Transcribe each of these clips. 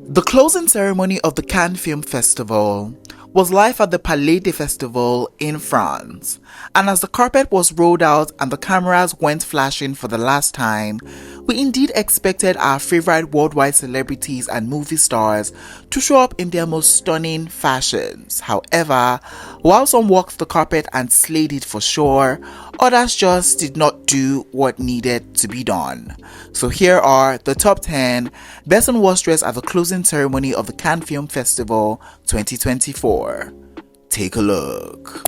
The closing ceremony of the Cannes Film Festival was live at the Palais des Festivals in France, and as the carpet was rolled out and the cameras went flashing for the last time, we indeed expected our favorite worldwide celebrities and movie stars to show up in their most stunning fashions. However, while some walked the carpet and slayed it for sure, others just did not do what needed to be done. So here are the top 10 best and worst dressed at the closing ceremony of the Cannes Film Festival 2024. Take a look.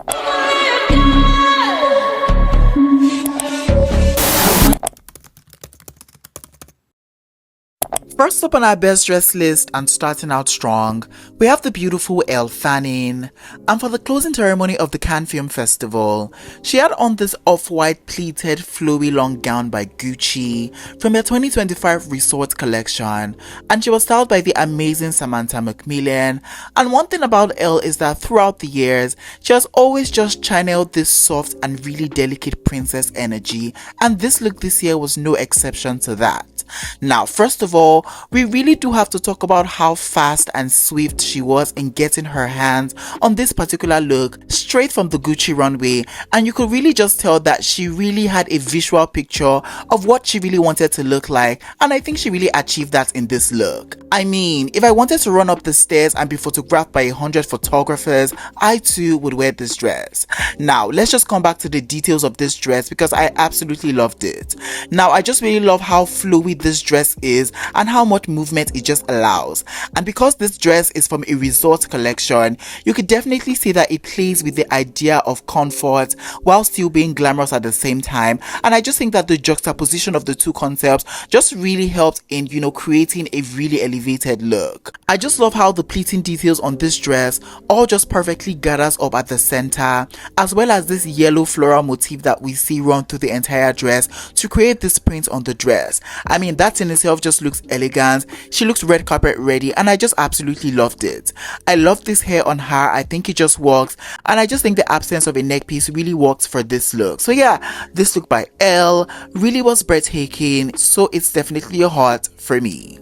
First up on our best dressed list, and starting out strong, we have the beautiful Elle Fanning. And for the closing ceremony of the Cannes Film Festival, she had on this off-white pleated flowy long gown by Gucci from their 2025 resort collection, and she was styled by the amazing Samantha Macmillan. And one thing about Elle is that throughout the years, she has always just channeled this soft and really delicate princess energy, and this look this year was no exception to that. Now, first of all, we really do have to talk about how fast and swift she was in getting her hands on this particular look straight from the Gucci runway, and you could really just tell that she really had a visual picture of what she really wanted to look like, and I think she really achieved that in this look. I mean, if I wanted to run up the stairs and be photographed by 100 photographers, I too would wear this dress. Now, let's just come back to the details of this dress because I absolutely loved it. Now, I just really love how flowy this dress is and how much movement it just allows. And because this dress is from a resort collection, you could definitely see that it plays with the idea of comfort while still being glamorous at the same time. And I just think that the juxtaposition of the two concepts just really helped in, creating a really elevated look. I just love how the pleating details on this dress all just perfectly gathers up at the center, as well as this yellow floral motif that we see run through the entire dress to create this print on the dress. I mean, that in itself just looks elegant. She looks red carpet ready, and I just absolutely loved it. I love this hair on her. I think it just works, and I just think the absence of a neck piece really works for this look. So yeah, this look by Elle really was breathtaking, so it's definitely a hot for me.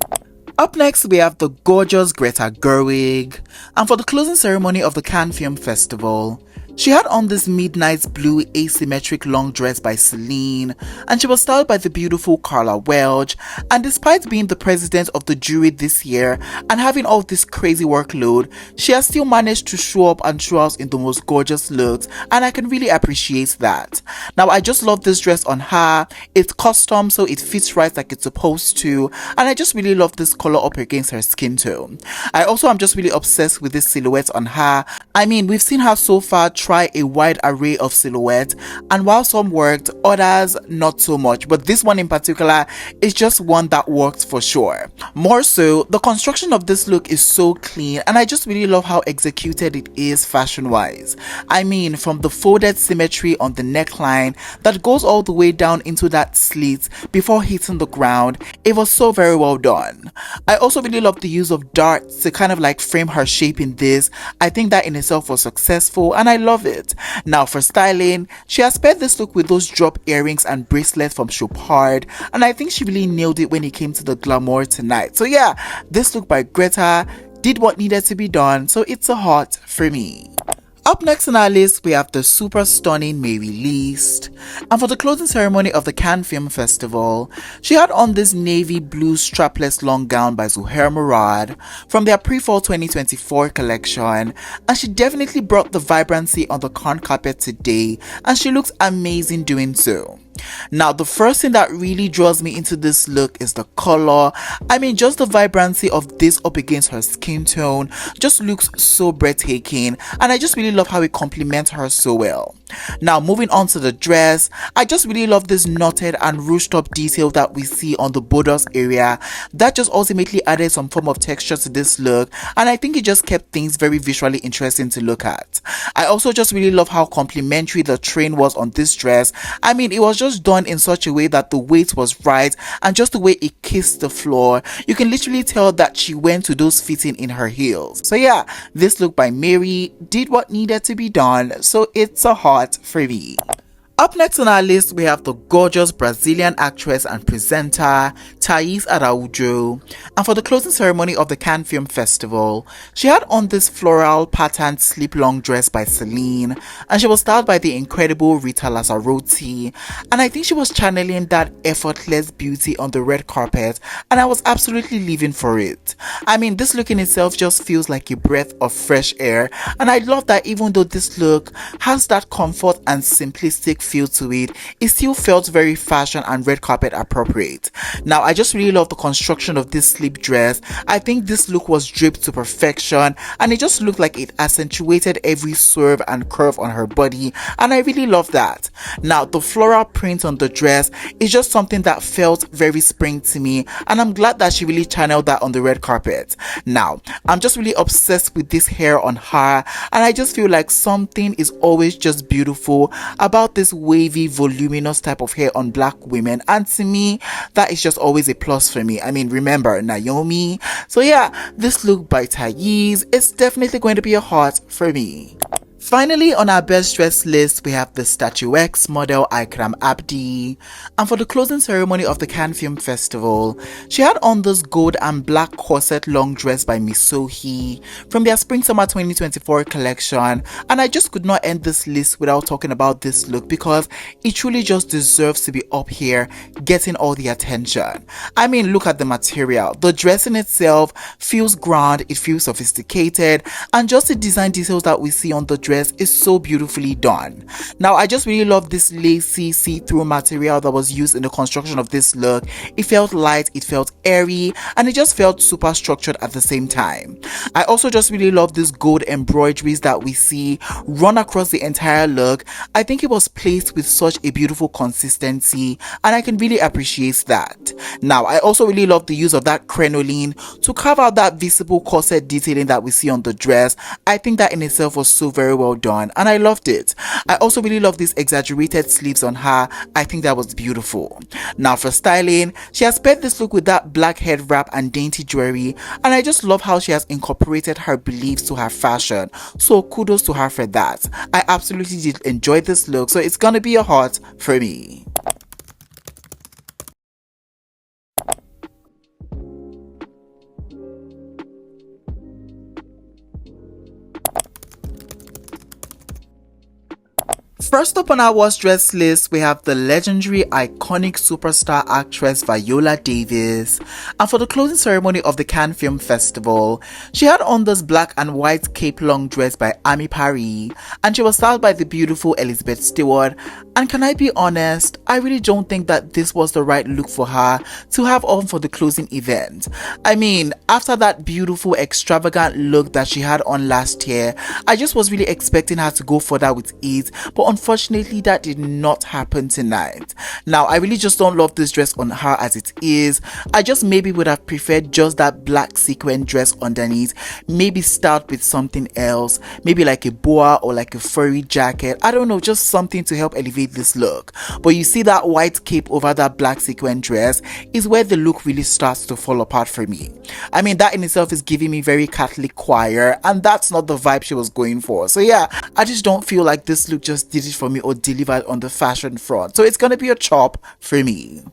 Up next, we have the gorgeous Greta Gerwig, and for the closing ceremony of the Cannes Film Festival, she had on this midnight blue asymmetric long dress by Celine, and she was styled by the beautiful Carla Welch. And despite being the president of the jury this year and having all this crazy workload, she has still managed to show up and show out in the most gorgeous looks, and I can really appreciate that. Now, I just love this dress on her. It's custom, so it fits right like it's supposed to, and I just really love this color up against her skin tone. I also am just really obsessed with this silhouette on her. I mean, we've seen her so far try a wide array of silhouettes, and while some worked, others not so much, but this one in particular is just one that worked for sure. More so, the construction of this look is so clean, and I just really love how executed it is fashion wise. I mean, from the folded symmetry on the neckline that goes all the way down into that slit before hitting the ground, it was so very well done. I also really love the use of darts to kind of like frame her shape in this. I think that in itself was successful, and I love it. Now, for styling, she has paired this look with those drop earrings and bracelets from Chopard, and I think she really nailed it when it came to the glamour tonight. So yeah, this look by Greta did what needed to be done, so it's a hot for me. Up next on our list, we have the super stunning Mary Least, and for the closing ceremony of the Cannes Film Festival, she had on this navy blue strapless long gown by Zuhair Murad from their pre-fall 2024 collection, and she definitely brought the vibrancy on the corn carpet today, and she looks amazing doing so. Now, the first thing that really draws me into this look is the color. I mean, just the vibrancy of this up against her skin tone just looks so breathtaking, and I just really love how it complements her so well. Now, moving on to the dress, I just really love this knotted and ruched up detail that we see on the borders area. That just ultimately added some form of texture to this look, and I think it just kept things very visually interesting to look at. I also just really love how complimentary the train was on this dress. I mean, it was just done in such a way that the weight was right, and just the way it kissed the floor, you can literally tell that she went to those fitting in her heels. So yeah, this look by Mary did what needed to be done, so it's a hot for me. Up next on our list, we have the gorgeous Brazilian actress and presenter Thais Araújo. And for the closing ceremony of the Cannes Film Festival, she had on this floral patterned slip-long dress by Celine, and she was styled by the incredible Rita Lazzarotti. And I think she was channeling that effortless beauty on the red carpet, and I was absolutely living for it. I mean, this look in itself just feels like a breath of fresh air, and I love that even though this look has that comfort and simplistic feel to it, it still felt very fashion and red carpet appropriate. Now, I just really love the construction of this slip dress. I think this look was draped to perfection, and it just looked like it accentuated every swerve and curve on her body, and I really love that. Now, the floral print on the dress is just something that felt very spring to me, and I'm glad that she really channeled that on the red carpet. Now, I'm just really obsessed with this hair on her, and I just feel like something is always just beautiful about this wavy, voluminous type of hair on black women, and to me, that is just always a plus for me. I mean, remember Naomi? So yeah, this look by Thais is definitely going to be a hot for me. Finally, on our best dressed list, we have the statuesque model Ikram Abdi. And for the closing ceremony of the Cannes Film Festival, she had on this gold and black corset long dress by Misohi from their Spring Summer 2024 collection. And I just could not end this list without talking about this look because it truly just deserves to be up here, getting all the attention. I mean, look at the material. The dress in itself feels grand, it feels sophisticated, and just the design details that we see on the dress is so beautifully done. Now, I just really love this lacy see-through material that was used in the construction of this look. It felt light, it felt airy, and it just felt super structured at the same time. I also just really love these gold embroideries that we see run across the entire look. I think it was placed with such a beautiful consistency, and I can really appreciate that. Now, I also really love the use of that crinoline to carve out that visible corset detailing that we see on the dress. I think that in itself was so very well done, and I loved it. I also really love these exaggerated sleeves on her. I think that was beautiful. Now, for styling, she has paired this look with that black head wrap and dainty jewelry, and I just love how she has incorporated her beliefs to her fashion, so kudos to her for that. I absolutely did enjoy this look, so it's gonna be a hot for me. First up on our worst dress list, we have the legendary iconic superstar actress Viola Davis. And for the closing ceremony of the Cannes Film Festival, she had on this black and white cape long dress by Ami Paris, and she was styled by the beautiful Elizabeth Stewart. And can I be honest, I really don't think that this was the right look for her to have on for the closing event. I mean, after that beautiful extravagant look that she had on last year, I just was really expecting her to go for that with ease, but unfortunately that did not happen tonight. Now, I really just don't love this dress on her as it is. I just maybe would have preferred just that black sequin dress underneath, maybe start with something else, maybe like a boa or like a furry jacket. I don't know, just something to help elevate this look. But you see that white cape over that black sequin dress is where the look really starts to fall apart for me. I mean, that in itself is giving me very Catholic choir, and that's not the vibe she was going for. So yeah, I just don't feel like this look just did it for me or delivered on the fashion front. So it's gonna be a chop for me.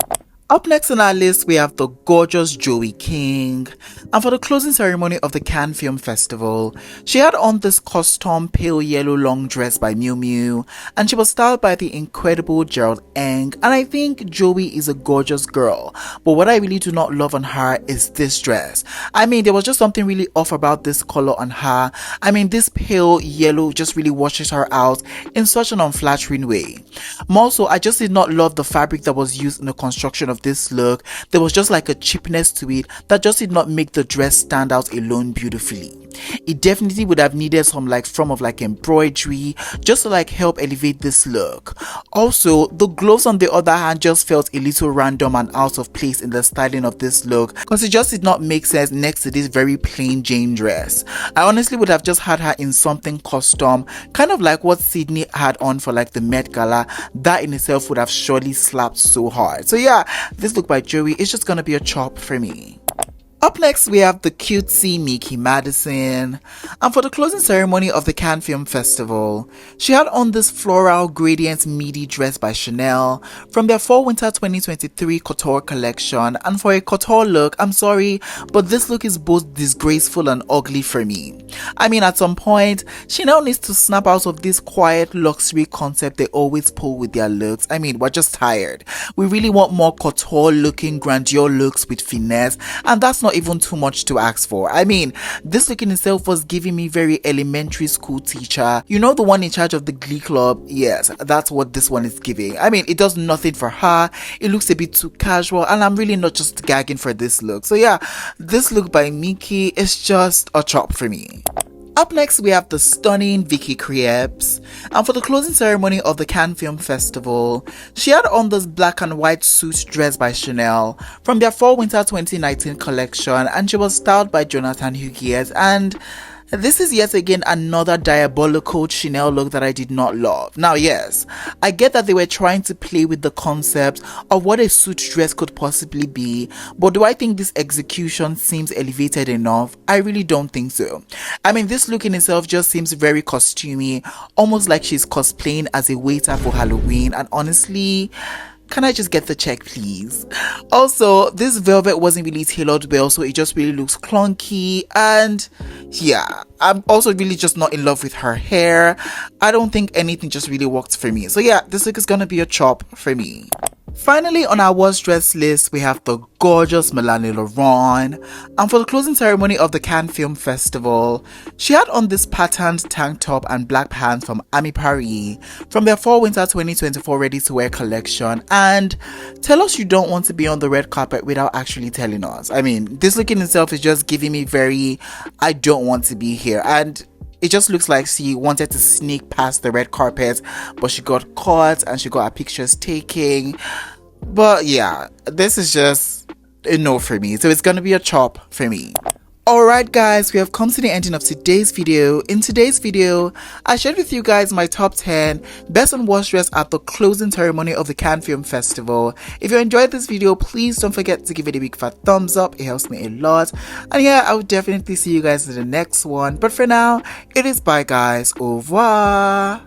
Up next on our list, we have the gorgeous Joey King. And for the closing ceremony of the Cannes Film Festival, she had on this custom pale yellow long dress by Miu Miu, and she was styled by the incredible Gerald Eng. And I think Joey is a gorgeous girl, but what I really do not love on her is this dress. I mean, there was just something really off about this color on her. I mean, this pale yellow just really washes her out in such an unflattering way. More so, I just did not love the fabric that was used in the construction of this look. There was just like a cheapness to it that just did not make the dress stand out alone beautifully. It definitely would have needed some like form of like embroidery just to like help elevate this look. Also, the gloves on the other hand just felt a little random and out of place in the styling of this look because it just did not make sense next to this very plain Jane dress. I honestly would have just had her in something custom, kind of like what Sydney had on for like the Met Gala. That in itself would have surely slapped so hard. So yeah, this look by Joey is just gonna be a chop for me. Up next, we have the cutesy Mickey Madison. And for the closing ceremony of the Cannes Film Festival, she had on this floral gradient midi dress by Chanel from their Fall-Winter 2023 Couture collection. And for a couture look, I'm sorry, but this look is both disgraceful and ugly for me. I mean, at some point, Chanel needs to snap out of this quiet luxury concept they always pull with their looks. I mean, we're just tired. We really want more couture looking grandeur looks with finesse, and that's not even too much to ask for. I mean, this look in itself was giving me very elementary school teacher. You know, the one in charge of the Glee Club? Yes, that's what this one is giving. I mean, it does nothing for her. It looks a bit too casual, and I'm really not just gagging for this look. So yeah, this look by Mickey is just a chop for me. Up next, we have the stunning Vicky Krieps, and for the closing ceremony of the Cannes Film Festival, she had on this black and white suit dress by Chanel from their Fall-Winter 2019 collection, and she was styled by Jonathan Hughes, and this is yet again another diabolical Chanel look that I did not love. Now yes, I get that they were trying to play with the concept of what a suit dress could possibly be, but do I think this execution seems elevated enough? I really don't think so. I mean, this look in itself just seems very costumey, almost like she's cosplaying as a waiter for Halloween, and honestly, can I just get the check, please? Also, this velvet wasn't really tailored well, so it just really looks clunky. And yeah, I'm also really just not in love with her hair. I don't think anything just really worked for me. So yeah, this look is gonna be a chop for me. Finally, on our worst dress list, we have the gorgeous Melanie Laurent, and for the closing ceremony of the Cannes Film Festival, she had on this patterned tank top and black pants from Ami Paris from their Fall-Winter 2024 ready-to-wear collection. And tell us you don't want to be on the red carpet without actually telling us. I mean, this look in itself is just giving me very, I don't want to be here, and it just looks like she wanted to sneak past the red carpet, but she got caught and she got her pictures taken. But yeah, this is just a no for me. So it's gonna be a chop for me. Alright guys, we have come to the ending of today's video. In today's video, I shared with you guys my top 10 best and worst dress at the closing ceremony of the Cannes Film Festival. If you enjoyed this video, please don't forget to give it a big fat thumbs up. It helps me a lot. And yeah, I will definitely see you guys in the next one. But for now, it is bye guys. Au revoir.